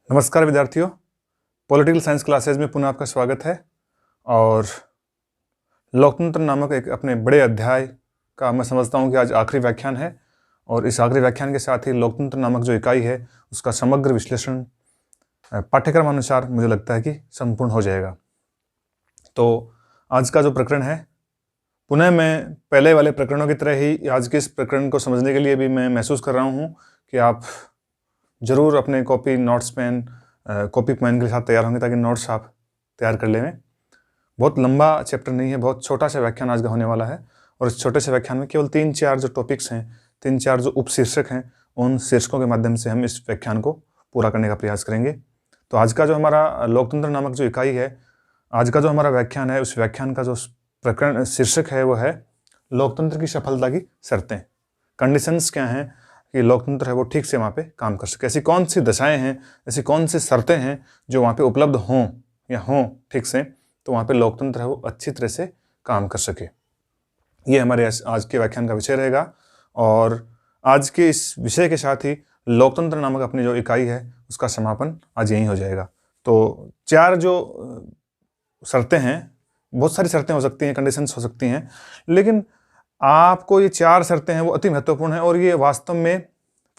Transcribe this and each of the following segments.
नमस्कार विद्यार्थियों, political science classes में पुनः आपका स्वागत है। और लोकतंत्र नामक एक अपने बड़े अध्याय का मैं समझता हूँ कि आज आखिरी व्याख्यान है। और इस आखिरी व्याख्यान के साथ ही लोकतंत्र नामक जो इकाई है उसका समग्र विश्लेषण पाठ्यक्रम अनुसार मुझे लगता है कि संपूर्ण हो जाएगा। तो आज का जो प्रकरण है, पुनः मैं पहले वाले प्रकरणों की तरह ही आज के इस प्रकरण को समझने के लिए भी मैं महसूस कर रहा हूँ कि आप ज़रूर अपने कॉपी पेन के साथ तैयार होंगे ताकि नोट्स आप तैयार कर लें। बहुत लंबा चैप्टर नहीं है, बहुत छोटा सा व्याख्यान आज का होने वाला है। और इस छोटे से व्याख्यान में केवल 3-4 जो टॉपिक्स हैं, 3-4 जो उपशीर्षक हैं, उन शीर्षकों के माध्यम से हम इस व्याख्यान को पूरा करने का प्रयास करेंगे। तो आज का जो हमारा लोकतंत्र नामक जो इकाई है, आज का जो हमारा व्याख्यान है, उस व्याख्यान का जो प्रकरण शीर्षक है वो है लोकतंत्र की सफलता की शर्तें। कंडीशंस क्या हैं कि लोकतंत्र है वो ठीक से वहाँ पे काम कर सके। ऐसी कौन सी दशाएं हैं, ऐसी कौन सी शर्तें हैं जो वहाँ पे उपलब्ध हों या हों ठीक से, तो वहाँ पे लोकतंत्र है वो अच्छी तरह से काम कर सके। ये हमारे आज के व्याख्यान का विषय रहेगा। और आज के इस विषय के साथ ही लोकतंत्र नामक अपनी जो इकाई है उसका समापन आज यहीं हो जाएगा। तो 4 जो शर्तें हैं, बहुत सारी शर्तें हो सकती हैं, कंडीशंस हो सकती हैं, लेकिन आपको ये 4 शर्तें हैं वो अति महत्वपूर्ण हैं और ये वास्तव में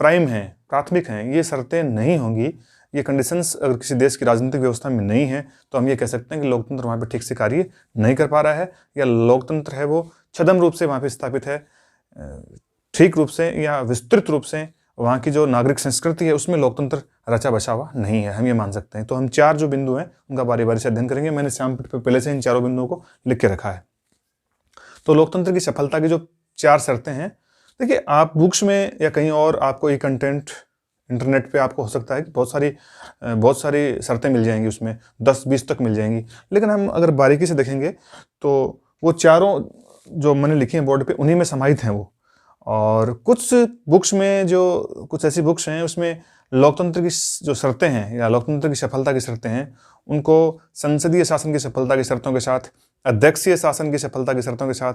प्राइम हैं, प्राथमिक हैं। ये शर्तें नहीं होंगी, ये कंडीशंस अगर किसी देश की राजनीतिक व्यवस्था में नहीं है तो हम ये कह सकते हैं कि लोकतंत्र वहाँ पे ठीक से कार्य नहीं कर पा रहा है, या लोकतंत्र है वो छद्म रूप से वहाँ पे स्थापित है, ठीक रूप से या विस्तृत रूप से वहाँ की जो नागरिक संस्कृति है उसमें लोकतंत्र रचा बसा हुआ नहीं है, हम ये मान सकते हैं। तो हम 4 जो बिंदु हैं उनका बारी बारी से अध्ययन करेंगे। मैंने श्यामपट्ट पे पहले से इन 4 बिंदुओं को लिख के रखा है। तो लोकतंत्र की सफलता की जो 4 शर्तें हैं, देखिए आप बुक्स में या कहीं और आपको ये कंटेंट इंटरनेट पे आपको हो सकता है कि बहुत सारी शर्तें मिल जाएंगी, उसमें 10-20 तक मिल जाएंगी। लेकिन हम अगर बारीकी से देखेंगे तो वो चारों जो मैंने लिखी हैं बोर्ड पे उन्हीं में समाहित हैं वो। और कुछ बुक्स में जो कुछ ऐसी बुक्स हैं उसमें लोकतंत्र की जो शर्तें हैं या लोकतंत्र की सफलता की शर्तें हैं उनको संसदीय शासन की सफलता की शर्तों के साथ, अध्यक्षीय शासन की सफलता की शर्तों के साथ,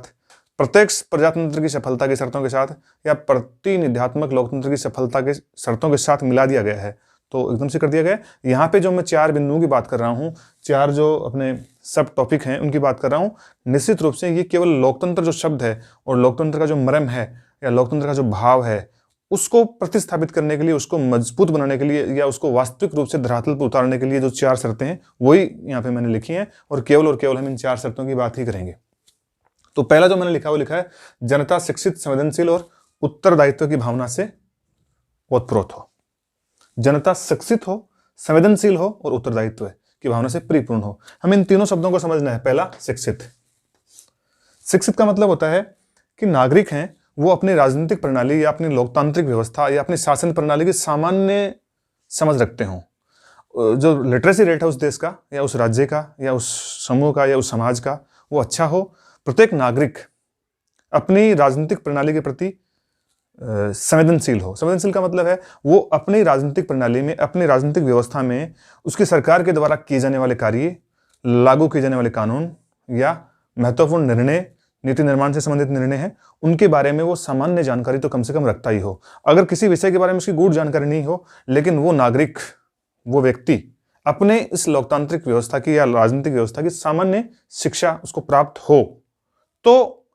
प्रत्यक्ष प्रजातंत्र की सफलता की शर्तों के साथ या प्रतिनिध्यात्मक लोकतंत्र की सफलता के शर्तों के साथ मिला दिया गया है। तो एकदम से कर दिया गया है। यहाँ पे जो मैं 4 बिंदुओं की बात कर रहा हूँ, 4 जो अपने सब टॉपिक हैं उनकी बात कर रहा हूँ, निश्चित रूप से ये केवल लोकतंत्र जो शब्द है और लोकतंत्र का जो मर्म है या लोकतंत्र का जो भाव है उसको प्रतिस्थापित करने के लिए, उसको मजबूत बनाने के लिए या उसको वास्तविक रूप से धरातल पर उतारने के लिए जो 4 शर्तें हैं वही यहाँ पे मैंने लिखी हैं और केवल हम इन 4 शर्तों की बात ही करेंगे। तो पहला जो मैंने लिखा वो लिखा है, जनता शिक्षित, संवेदनशील और उत्तरदायित्व की भावना से ओतप्रोत हो। जनता शिक्षित हो, संवेदनशील हो और उत्तरदायित्व की भावना से परिपूर्ण हो। हमें इन तीनों शब्दों को समझना है। पहला, शिक्षित। शिक्षित का मतलब होता है कि नागरिक हैं वो अपनी राजनीतिक प्रणाली या अपनी लोकतांत्रिक व्यवस्था या अपनी शासन प्रणाली की सामान्य समझ रखते हों। जो लिटरेसी रेट है उस देश का या उस राज्य का या उस समूह का या उस समाज का वो अच्छा हो। प्रत्येक नागरिक अपनी राजनीतिक प्रणाली के प्रति संवेदनशील हो। संवेदनशील का मतलब है वो अपनी राजनीतिक प्रणाली में, अपनी राजनीतिक व्यवस्था में उसकी सरकार के द्वारा किए जाने वाले कार्य, लागू किए जाने वाले कानून या महत्वपूर्ण निर्णय, नीति निर्माण से संबंधित निर्णय हैं, उनके बारे में वो सामान्य जानकारी तो कम से कम रखता ही हो। अगर किसी विषय के बारे में उसकी गूढ़ जानकारी नहीं हो, लेकिन वो नागरिक, वो व्यक्ति अपने इस लोकतांत्रिक व्यवस्था की या राजनीतिक व्यवस्था की सामान्य शिक्षा उसको प्राप्त हो, तो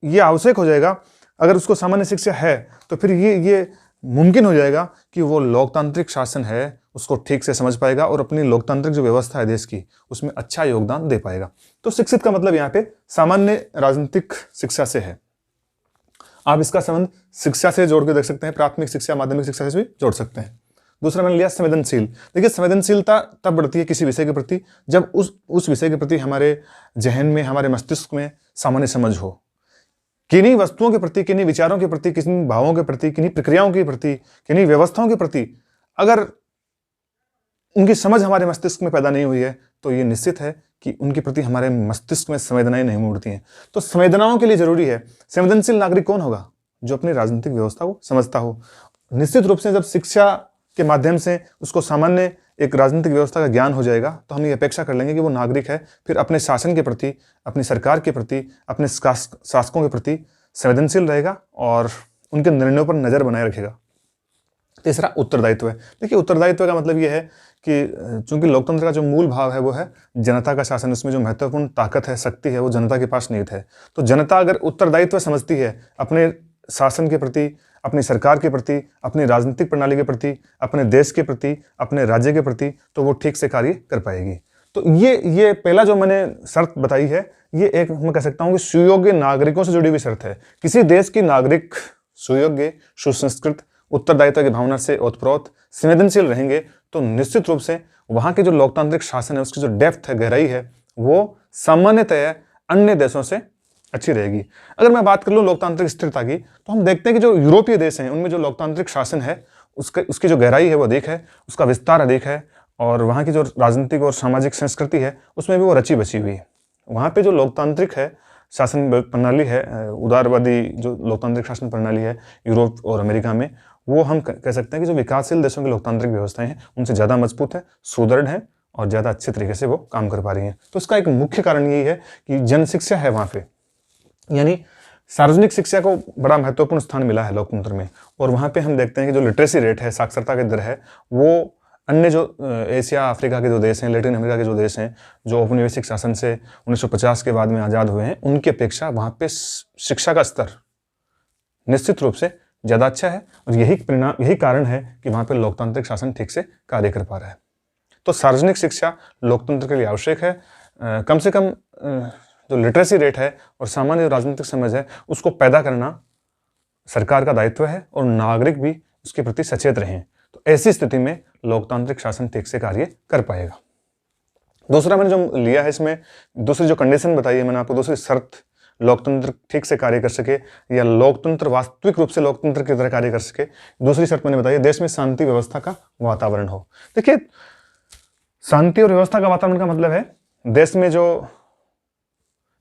ये आवश्यक हो जाएगा। अगर उसको सामान्य शिक्षा है तो फिर ये मुमकिन हो जाएगा कि वो लोकतांत्रिक शासन है उसको ठीक से समझ पाएगा और अपनी लोकतांत्रिक जो व्यवस्था है देश की उसमें अच्छा योगदान दे पाएगा। तो शिक्षित का मतलब यहाँ पे सामान्य राजनीतिक शिक्षा से है। आप इसका संबंध शिक्षा से जोड़ के देख सकते हैं, प्राथमिक शिक्षा, माध्यमिक शिक्षा से भी जोड़ सकते हैं। दूसरा मैंने लिया संवेदनशील। देखिए, संवेदनशीलता तब बढ़ती है किसी विषय के प्रति जब उस विषय के प्रति हमारे जहन में, हमारे मस्तिष्क में सामान्य समझ हो। किन्हीं वस्तुओं के प्रति, किन्हीं विचारों के प्रति, किन्हीं भावों के प्रति, किन्हीं प्रक्रियाओं के प्रति, किन्हीं व्यवस्थाओं के प्रति अगर उनकी समझ हमारे मस्तिष्क में पैदा नहीं हुई है तो ये निश्चित है कि उनके प्रति हमारे मस्तिष्क में संवेदनाएं नहीं उमड़ती हैं। तो संवेदनाओं के लिए जरूरी है। संवेदनशील नागरिक कौन होगा? जो अपनी राजनीतिक व्यवस्था को समझता हो। निश्चित रूप से जब शिक्षा के माध्यम से उसको सामान्य एक राजनीतिक व्यवस्था का ज्ञान हो जाएगा तो हम ये अपेक्षा कर लेंगे कि वो नागरिक है फिर अपने शासन के प्रति, अपनी सरकार के प्रति, अपने शासकों के प्रति संवेदनशील रहेगा और उनके निर्णयों पर नजर बनाए रखेगा। तीसरा उत्तरदायित्व है। देखिए, उत्तरदायित्व का मतलब ये है कि चूंकि लोकतंत्र का जो मूल भाव है वो है जनता का शासन, उसमें जो महत्वपूर्ण ताकत है, शक्ति है, वो जनता के पास निहित है। तो जनता अगर उत्तरदायित्व समझती है अपने शासन के प्रति, अपनी सरकार के प्रति, अपनी राजनीतिक प्रणाली के प्रति, अपने देश के प्रति, अपने राज्य के प्रति, तो वो ठीक से कार्य कर पाएगी। तो ये पहला जो मैंने शर्त बताई है, ये एक मैं कह सकता हूँ कि सुयोग्य नागरिकों से जुड़ी हुई शर्त है। किसी देश की नागरिक सुयोग्य, सुसंस्कृत, उत्तरदायित्व की भावना से ओतप्रोत, संवेदनशील रहेंगे तो निश्चित रूप से वहां के जो लोकतांत्रिक शासन है उसकी जो डेप्थ है, गहराई है, वो सामान्यतः अन्य देशों से अच्छी रहेगी। अगर मैं बात कर लूँ लोकतांत्रिक स्थिरता की, तो हम देखते हैं कि जो यूरोपीय देश हैं उनमें जो लोकतांत्रिक शासन है उसकी जो गहराई है वो अधिक है, उसका विस्तार अधिक है, और वहाँ की जो राजनीतिक और सामाजिक संस्कृति है उसमें भी वो रची बची हुई है। वहाँ पे जो लोकतांत्रिक है शासन प्रणाली है, उदारवादी जो लोकतांत्रिक शासन प्रणाली है यूरोप और अमेरिका में, वो हम कह सकते हैं कि जो विकासशील देशों की लोकतांत्रिक व्यवस्थाएं हैं उनसे ज़्यादा मजबूत है, सुदृढ़ है और ज़्यादा अच्छे तरीके से वो काम कर पा रही हैं। तो इसका एक मुख्य कारण यही है कि जनशिक्षा है वहाँ पे, यानी सार्वजनिक शिक्षा को बड़ा महत्वपूर्ण स्थान मिला है लोकतंत्र में। और वहाँ पे हम देखते हैं कि जो लिटरेसी रेट है, साक्षरता की दर है, वो अन्य जो एशिया अफ्रीका के जो देश हैं, लैटिन अमेरिका के जो देश हैं, जो औपनिवेशिक शासन से 1950 के बाद में आज़ाद हुए हैं, उनकी अपेक्षा वहाँ पे शिक्षा का स्तर निश्चित रूप से ज़्यादा अच्छा है। और यही कारण है कि वहाँ पे लोकतांत्रिक शासन ठीक से कार्य कर पा रहा है। तो सार्वजनिक शिक्षा लोकतंत्र के लिए आवश्यक है। कम से कम जो लिटरेसी रेट है और सामान्य राजनीतिक समझ है उसको पैदा करना सरकार का दायित्व है, और नागरिक भी उसके प्रति सचेत रहें। तो ऐसी स्थिति में लोकतांत्रिक शासन ठीक से कार्य कर पाएगा। दूसरा मैंने जो लिया है इसमें, दूसरी जो कंडीशन बताई है मैंने आपको, दूसरी शर्त, लोकतंत्र ठीक से कार्य कर सके या लोकतंत्र वास्तविक रूप से लोकतंत्र की तरह कार्य कर सके, दूसरी शर्त मैंने बताई है देश में शांति व्यवस्था का वातावरण हो। देखिए, शांति और व्यवस्था का वातावरण का मतलब है देश में जो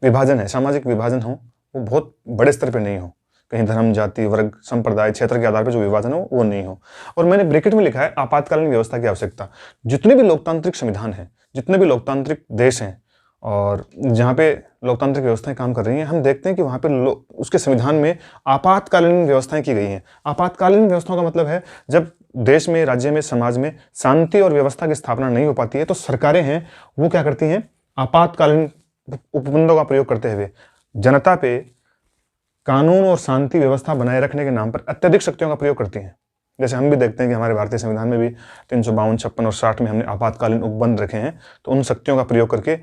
विभाजन है, सामाजिक विभाजन हो, वो बहुत बड़े स्तर पर नहीं हो, कहीं धर्म, जाति, वर्ग, संप्रदाय, क्षेत्र के आधार पर जो विभाजन हो वो नहीं हो। और मैंने ब्रैकेट में लिखा है आपातकालीन व्यवस्था की आवश्यकता। जितने भी लोकतांत्रिक संविधान हैं, जितने भी लोकतांत्रिक देश हैं और जहाँ पे लोकतांत्रिक व्यवस्थाएं काम कर रही हैं, हम देखते हैं कि वहाँ पे उसके संविधान में आपातकालीन व्यवस्थाएं की गई हैं। आपातकालीन व्यवस्थाओं का मतलब है जब देश में, राज्य में, समाज में शांति और व्यवस्था की स्थापना नहीं हो पाती है तो सरकारें हैं वो क्या करती हैं, आपातकालीन उपबंधों का प्रयोग करते हुए जनता पे कानून और शांति व्यवस्था बनाए रखने के नाम पर अत्यधिक शक्तियों का प्रयोग करती हैं। जैसे हम भी देखते हैं कि हमारे भारतीय संविधान में भी 352, 56 और 60 में हमने आपातकालीन उपबंध रखे हैं। तो उन शक्तियों का प्रयोग करके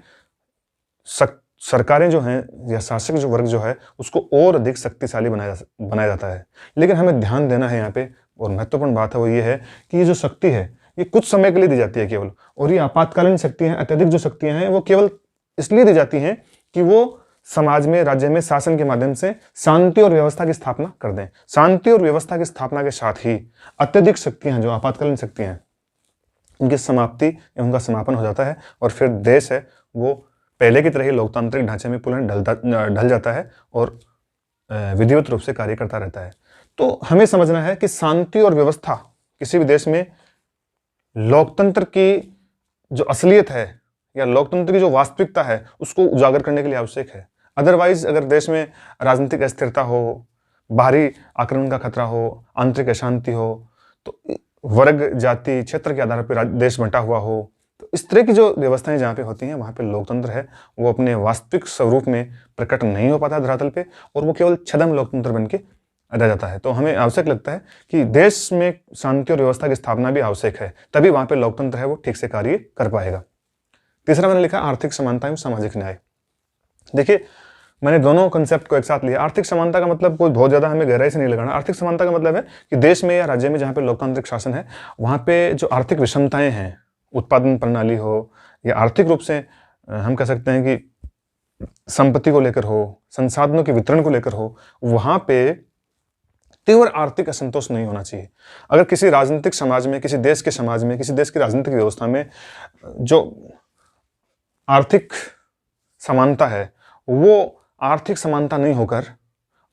सरकारें जो हैं या शासक जो वर्ग जो है उसको और अधिक शक्तिशाली बनाया जाता है। लेकिन हमें ध्यान देना है यहाँ पे, और महत्वपूर्ण बात है वो ये है कि ये जो शक्ति है ये कुछ समय के लिए दी जाती है केवल, और ये आपातकालीन शक्तियाँ, अत्यधिक जो शक्तियाँ हैं वो केवल इसलिए दी जाती हैं कि वो समाज में, राज्य में शासन के माध्यम से शांति और व्यवस्था की स्थापना कर दें। शांति और व्यवस्था की स्थापना के साथ ही अत्यधिक शक्तियां, जो आपातकालीन शक्तियां हैं, उनकी समाप्ति या उनका समापन हो जाता है और फिर देश है वो पहले की तरह ही लोकतांत्रिक ढांचे में पूर्ण ढल जाता है और विधिवत रूप से कार्य करता रहता है। तो हमें समझना है कि शांति और व्यवस्था किसी भी देश में लोकतंत्र की जो असलियत है या लोकतंत्र की जो वास्तविकता है उसको उजागर करने के लिए आवश्यक है। अदरवाइज अगर देश में राजनीतिक अस्थिरता हो, बाहरी आक्रमण का खतरा हो, आंतरिक अशांति हो, तो वर्ग, जाति, क्षेत्र के आधार पर देश बंटा हुआ हो, तो इस तरह की जो व्यवस्थाएं जहाँ पे होती हैं वहाँ पे लोकतंत्र है वो अपने वास्तविक स्वरूप में प्रकट नहीं हो पाता धरातल पे, और वो केवल छद्म लोकतंत्र बन के रह जाता है। तो हमें आवश्यक लगता है कि देश में शांति और व्यवस्था की स्थापना भी आवश्यक है, तभी वहाँ पे लोकतंत्र है वो ठीक से कार्य कर पाएगा। तीसरा मैंने लिखा आर्थिक समानता एवं सामाजिक न्याय। देखिए, मैंने दोनों कंसेप्ट को एक साथ लिया। आर्थिक समानता का मतलब कोई बहुत ज़्यादा हमें गहराई से नहीं लगाना। आर्थिक समानता का मतलब है कि देश में या राज्य में जहाँ पे लोकतांत्रिक शासन है वहाँ पे जो आर्थिक विषमताएं हैं, उत्पादन प्रणाली हो या आर्थिक रूप से हम कह सकते हैं कि संपत्ति को लेकर हो, संसाधनों के वितरण को लेकर हो, वहाँ पे तीव्र आर्थिक असंतोष नहीं होना चाहिए। अगर किसी राजनीतिक समाज में, किसी देश के समाज में, किसी देश की राजनीतिक व्यवस्था में जो आर्थिक समानता है वो आर्थिक समानता नहीं होकर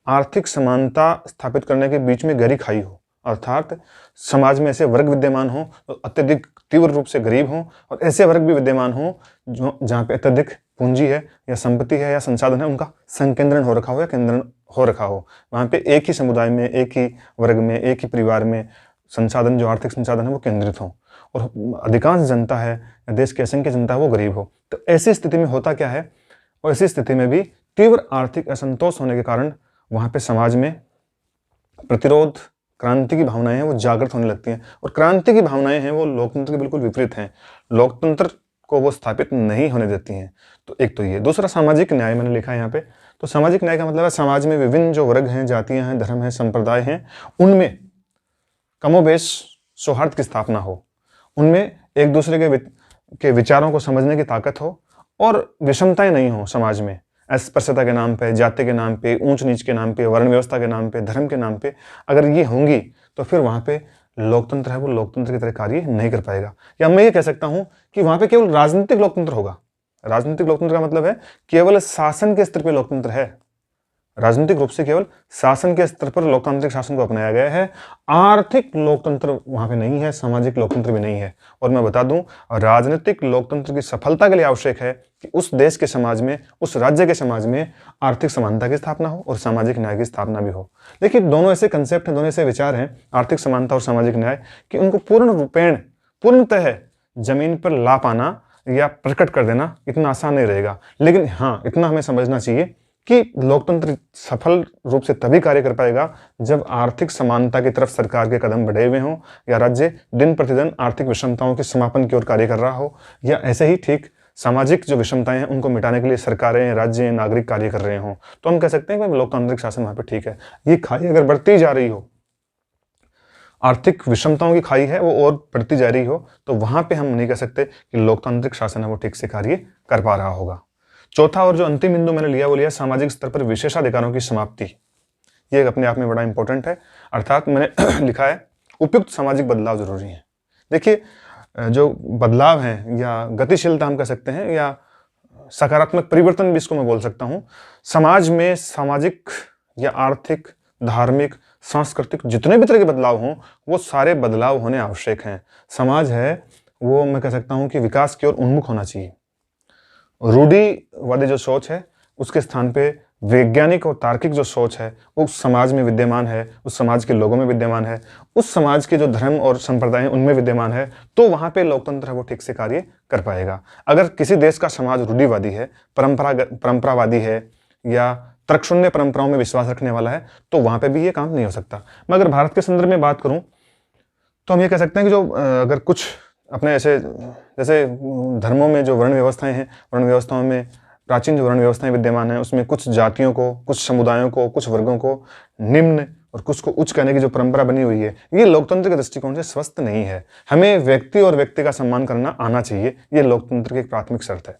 आर्थिक समानता स्थापित करने के बीच में गहरी खाई हो, अर्थात समाज में ऐसे वर्ग विद्यमान हो तो अत्यधिक तीव्र रूप से गरीब हों, और ऐसे वर्ग भी विद्यमान हो जो जहाँ पे अत्यधिक पूंजी है या संपत्ति है या संसाधन है उनका संकेंद्रण हो रखा हो या केंद्रण हो रखा हो। वहाँ पे एक ही समुदाय में, एक ही वर्ग में, एक ही परिवार में संसाधन, जो आर्थिक संसाधन है वो केंद्रित हों और अधिकांश जनता है या देश की असंख्य जनता है वो गरीब हो। तो ऐसी स्थिति में होता क्या है, और ऐसी स्थिति में भी तीव्र आर्थिक असंतोष होने के कारण वहाँ पे समाज में प्रतिरोध, क्रांति की भावनाएं हैं वो जागृत होने लगती हैं, और क्रांति की भावनाएं हैं वो लोकतंत्र के बिल्कुल विपरीत हैं। लोकतंत्र को वो स्थापित नहीं होने देती हैं। तो एक तो ये, दूसरा सामाजिक न्याय मैंने लिखा है यहाँ पे। तो सामाजिक न्याय का मतलब है समाज में विभिन्न जो वर्ग हैं, जातियां हैं, धर्म हैं, संप्रदाय हैं, उनमें कमोबेश सौहार्द की स्थापना हो, उनमें एक दूसरे के विचारों को समझने की ताकत हो और विषमताएं नहीं हो समाज में। अस्पृश्यता के नाम पे, जाति के नाम पे, ऊंच नीच के नाम पे, वर्ण व्यवस्था के नाम पे, धर्म के नाम पे अगर ये होंगी तो फिर वहाँ पे लोकतंत्र है वो लोकतंत्र की तरह कार्य नहीं कर पाएगा। या मैं ये कह सकता हूँ कि वहाँ पे केवल राजनीतिक लोकतंत्र होगा। राजनीतिक लोकतंत्र का मतलब है केवल शासन के स्तर पर लोकतंत्र है, राजनीतिक रूप से केवल शासन के स्तर पर लोकतांत्रिक शासन को अपनाया गया है। आर्थिक लोकतंत्र वहां पे नहीं है, सामाजिक लोकतंत्र भी नहीं है। और मैं बता दूं, राजनीतिक लोकतंत्र की सफलता के लिए आवश्यक है कि उस देश के समाज में, उस राज्य के समाज में आर्थिक समानता की स्थापना हो और सामाजिक न्याय की स्थापना भी हो। देखिए, दोनों ऐसे कंसेप्ट हैं, दोनों ऐसे विचार हैं, आर्थिक समानता और सामाजिक न्याय, कि उनको पूर्णतः जमीन पर ला पाना या प्रकट कर देना इतना आसान नहीं रहेगा। लेकिन हाँ, इतना हमें समझना चाहिए कि लोकतंत्र सफल रूप से तभी कार्य कर पाएगा जब आर्थिक समानता की तरफ सरकार के कदम बढ़े हुए हों, या राज्य दिन प्रतिदिन आर्थिक विषमताओं के समापन की ओर कार्य कर रहा हो, या ऐसे ही ठीक सामाजिक जो विषमताएं हैं उनको मिटाने के लिए सरकारें, राज्य, नागरिक कार्य कर रहे हों। तो हम कह सकते हैं कि लोकतांत्रिक शासन वहां पर ठीक है। ये खाई अगर बढ़ती जा रही हो, आर्थिक विषमताओं की खाई है वो और बढ़ती जा रही हो, तो वहां पर हम नहीं कह सकते कि लोकतांत्रिक शासन है वो ठीक से कार्य कर पा रहा होगा। चौथा और जो अंतिम बिंदु मैंने लिया वो लिया सामाजिक स्तर पर विशेषाधिकारों की समाप्ति। ये अपने आप में बड़ा इंपॉर्टेंट है। अर्थात मैंने लिखा है उपयुक्त सामाजिक बदलाव जरूरी है। देखिए, जो बदलाव हैं या गतिशीलता हम कह सकते हैं, या सकारात्मक परिवर्तन भी इसको मैं बोल सकता हूँ, समाज में सामाजिक या आर्थिक, धार्मिक, सांस्कृतिक जितने भी तरह के बदलाव हों वो सारे बदलाव होने आवश्यक हैं। समाज है वो मैं कह सकता हूँ कि विकास की ओर उन्मुख होना चाहिए। रूढ़िवादी जो सोच है उसके स्थान पे वैज्ञानिक और तार्किक जो सोच है वो उस समाज में विद्यमान है, उस समाज के लोगों में विद्यमान है, उस समाज के जो धर्म और संप्रदाय हैं उनमें विद्यमान है, तो वहाँ पे लोकतंत्र है वो ठीक से कार्य कर पाएगा। अगर किसी देश का समाज रूढ़िवादी है, परंपरावादी है, या तर्कशून्य परंपराओं में विश्वास रखने वाला है, तो वहाँ पे भी ये काम नहीं हो सकता। मैं अगर भारत के संदर्भ में बात करूँ तो हम ये कह सकते हैं कि जो अगर कुछ अपने ऐसे जैसे धर्मों में जो वर्ण व्यवस्थाएं हैं, वर्ण व्यवस्थाओं में प्राचीन जो वर्ण व्यवस्थाएं विद्यमान हैं उसमें कुछ जातियों को, कुछ समुदायों को, कुछ वर्गों को निम्न और कुछ को उच्च कहने की जो परंपरा बनी हुई है, ये लोकतंत्र के दृष्टिकोण से स्वस्थ नहीं है। हमें व्यक्ति और व्यक्ति का सम्मान करना आना चाहिए, ये लोकतंत्र की एक प्राथमिक शर्त है।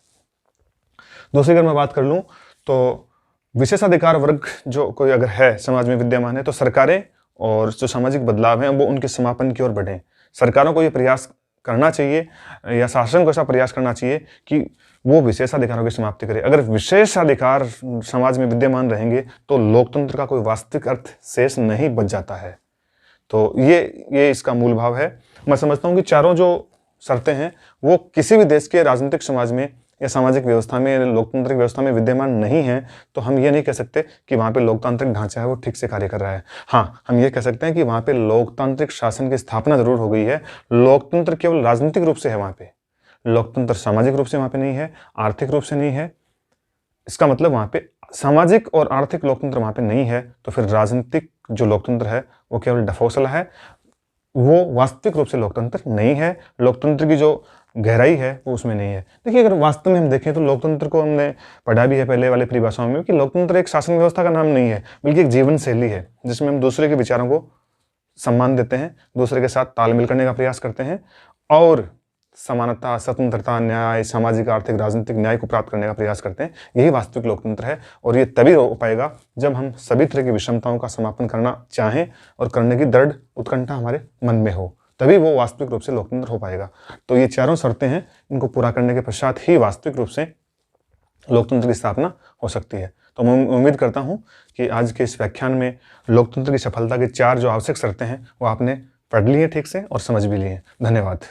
दूसरी अगर मैं बात कर लूँ तो विशेषाधिकार वर्ग जो कोई अगर है समाज में विद्यमान है, तो सरकारें और जो सामाजिक बदलाव हैं वो उनके समापन की ओर बढ़ें। सरकारों को ये प्रयास करना चाहिए या शासन को ऐसा प्रयास करना चाहिए कि वो विशेषाधिकारों की समाप्ति करे। अगर विशेषाधिकार समाज में विद्यमान रहेंगे तो लोकतंत्र का कोई वास्तविक अर्थ शेष नहीं बच जाता है। तो ये इसका मूल भाव है। मैं समझता हूँ कि चारों जो शर्तें हैं वो किसी भी देश के राजनीतिक समाज में या सामाजिक व्यवस्था में, लोकतांत्रिक व्यवस्था में विद्यमान नहीं है, तो हम ये नहीं कह सकते कि वहाँ पे लोकतांत्रिक ढांचा है वो ठीक से कार्य कर रहा है। हाँ, हम ये कह सकते हैं कि वहाँ पे लोकतांत्रिक शासन की स्थापना जरूर हो गई है। लोकतंत्र केवल राजनीतिक रूप से है वहाँ पे, लोकतंत्र सामाजिक रूप से वहाँ पे नहीं है, आर्थिक रूप से नहीं है। इसका मतलब वहाँ पे सामाजिक और आर्थिक लोकतंत्र वहाँ पे नहीं है, तो फिर राजनीतिक जो लोकतंत्र है वो केवल डफोसला है, वो वास्तविक रूप से लोकतंत्र नहीं है। लोकतंत्र की जो गहराई है वो उसमें नहीं है। देखिए, अगर वास्तव में हम देखें तो लोकतंत्र को हमने पढ़ा भी है पहले वाले परिभाषाओं में कि लोकतंत्र एक शासन व्यवस्था का नाम नहीं है, बल्कि एक जीवन शैली है जिसमें हम दूसरे के विचारों को सम्मान देते हैं, दूसरे के साथ तालमेल करने का प्रयास करते हैं और समानता, स्वतंत्रता, न्याय, सामाजिक, आर्थिक, राजनीतिक न्याय को प्राप्त करने का प्रयास करते हैं। यही वास्तविक लोकतंत्र है और ये तभी हो पाएगा जब हम सभी तरह की विषमताओं का समापन करना चाहें और करने की दृढ़ उत्कंठा हमारे मन में हो, तभी वो वास्तविक रूप से लोकतंत्र हो पाएगा। तो ये चारों शर्तें हैं, इनको पूरा करने के पश्चात ही वास्तविक रूप से लोकतंत्र की स्थापना हो सकती है। तो मैं उम्मीद करता हूँ कि आज के इस व्याख्यान में लोकतंत्र की सफलता की 4 जो आवश्यक शर्तें हैं वो आपने पढ़ ली हैं ठीक से और समझ भी ली हैं। धन्यवाद।